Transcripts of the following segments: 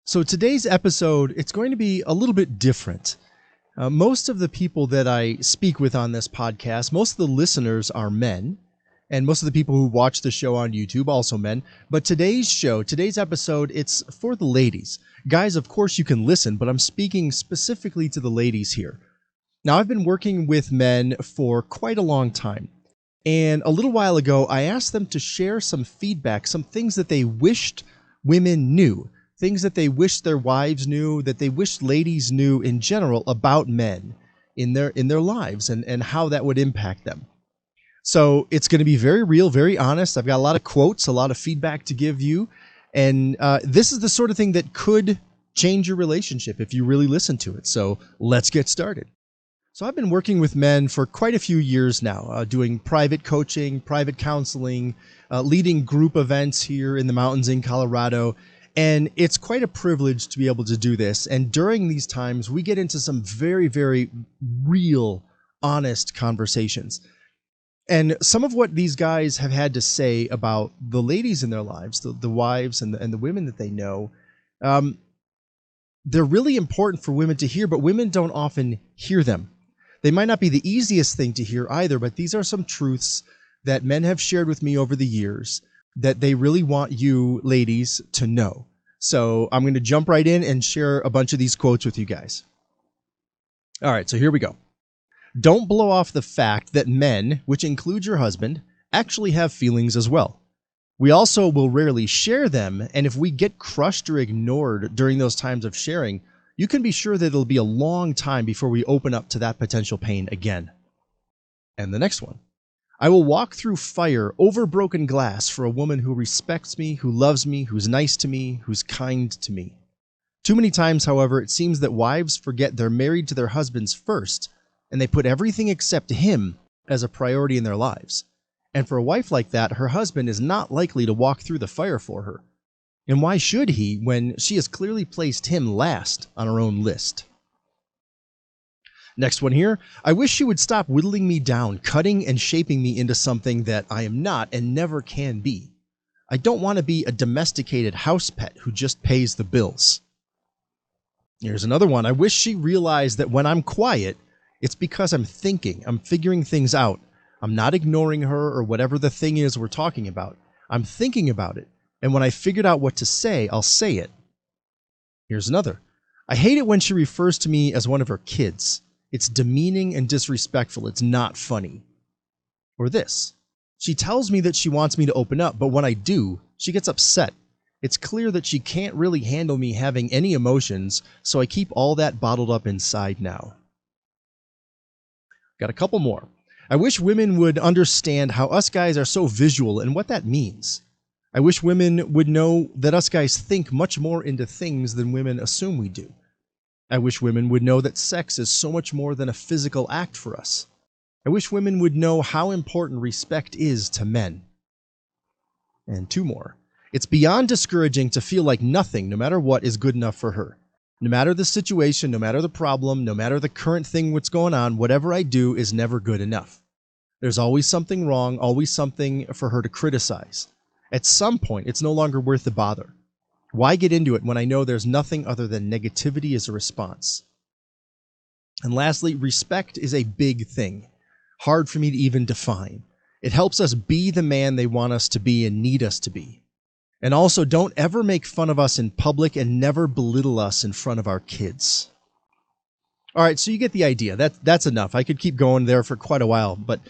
So today's episode, it's going to be a little bit different. Most of the people that I speak with on this podcast, most of the listeners are men, and most of the people who watch the show on YouTube also men. But today's episode, it's for the ladies. Guys, of course you can listen, but I'm speaking specifically to the ladies here. Now, I've been working with men for quite a long time. And a little while ago, I asked them to share some feedback, some things that they wished women knew, things that they wished their wives knew, that they wished ladies knew in general about men in their lives and how that would impact them. So it's going to be very real, very honest. I've got a lot of quotes, a lot of feedback to give you. And this is the sort of thing that could change your relationship if you really listen to it. So let's get started. So I've been working with men for quite a few years now, doing private coaching, private counseling, leading group events here in the mountains in Colorado. And it's quite a privilege to be able to do this. And during these times, we get into some very, very real, honest conversations. And some of what these guys have had to say about the ladies in their lives, the wives and the women that they know, they're really important for women to hear, but women don't often hear them. They might not be the easiest thing to hear either, but these are some truths that men have shared with me over the years that they really want you ladies to know. So I'm going to jump right in and share a bunch of these quotes with you guys. All right, so here we go. Don't blow off the fact that men, which include your husband, actually have feelings as well. We also will rarely share them, and if we get crushed or ignored during those times of sharing, you can be sure that it'll be a long time before we open up to that potential pain again. And the next one. I will walk through fire over broken glass for a woman who respects me, who loves me, who's nice to me, who's kind to me. Too many times, however, it seems that wives forget they're married to their husbands first, and they put everything except him as a priority in their lives. And for a wife like that, her husband is not likely to walk through the fire for her. And why should he when she has clearly placed him last on her own list? Next one here. I wish she would stop whittling me down, cutting and shaping me into something that I am not and never can be. I don't want to be a domesticated house pet who just pays the bills. Here's another one. I wish she realized that when I'm quiet, it's because I'm thinking, I'm figuring things out. I'm not ignoring her or whatever the thing is we're talking about. I'm thinking about it. And when I figured out what to say, I'll say it. Here's another. I hate it when she refers to me as one of her kids. It's demeaning and disrespectful. It's not funny. Or this. She tells me that she wants me to open up, but when I do, she gets upset. It's clear that she can't really handle me having any emotions, so I keep all that bottled up inside now. Got a couple more. I wish women would understand how us guys are so visual and what that means. I wish women would know that us guys think much more into things than women assume we do. I wish women would know that sex is so much more than a physical act for us. I wish women would know how important respect is to men. And two more. It's beyond discouraging to feel like nothing, no matter what, is good enough for her. No matter the situation, no matter the problem, no matter the current thing what's going on, whatever I do is never good enough. There's always something wrong, always something for her to criticize. At some point, it's no longer worth the bother. Why get into it when I know there's nothing other than negativity as a response? And lastly, respect is a big thing. Hard for me to even define. It helps us be the man they want us to be and need us to be. And also, don't ever make fun of us in public and never belittle us in front of our kids. All right, so you get the idea. That's enough. I could keep going there for quite a while. But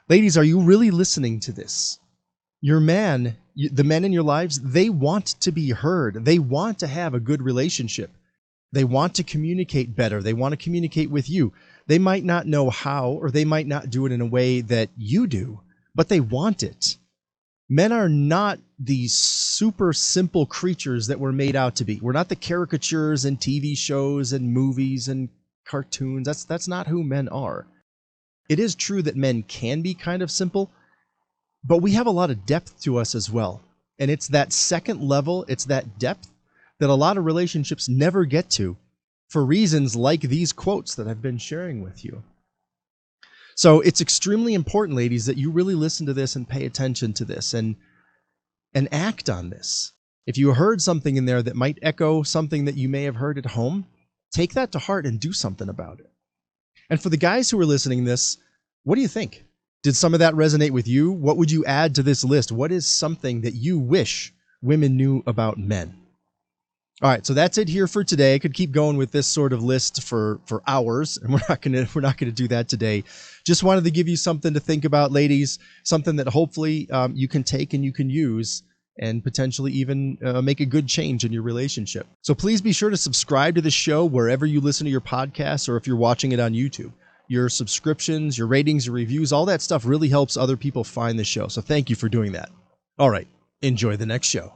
ladies, are you really listening to this? Your man, the men in your lives, they want to be heard. They want to have a good relationship. They want to communicate better. They want to communicate with you. They might not know how, or they might not do it in a way that you do, but they want it. Men are not these super simple creatures that we're made out to be. We're not the caricatures in TV shows and movies and cartoons. That's not who men are. It is true that men can be kind of simple, but we have a lot of depth to us as well. And it's that second level, it's that depth that a lot of relationships never get to for reasons like these quotes that I've been sharing with you. So it's extremely important, ladies, that you really listen to this and pay attention to this and act on this. If you heard something in there that might echo something that you may have heard at home, take that to heart and do something about it. And for the guys who are listening to this, what do you think? Did some of that resonate with you? What would you add to this list? What is something that you wish women knew about men? All right, so that's it here for today. I could keep going with this sort of list for hours, and we're not gonna do that today. Just wanted to give you something to think about, ladies. Something that hopefully you can take and you can use, and potentially even make a good change in your relationship. So please be sure to subscribe to the show wherever you listen to your podcasts, or if you're watching it on YouTube. Your subscriptions, your ratings, your reviews, all that stuff really helps other people find the show. So thank you for doing that. All right, enjoy the next show.